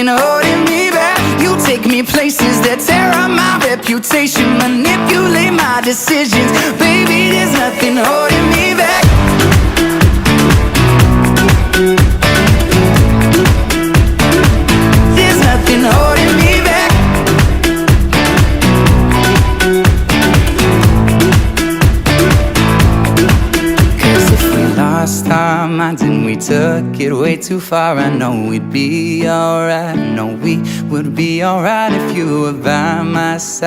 nothing holding me back. You take me places that tear up my reputation, manipulate my decisions. Baby, there's nothing holding me back. There's nothing holding me back. Cause if we lost our minds and we took it way too far, I know we'd be alright. I know we would be alright if you were by my side.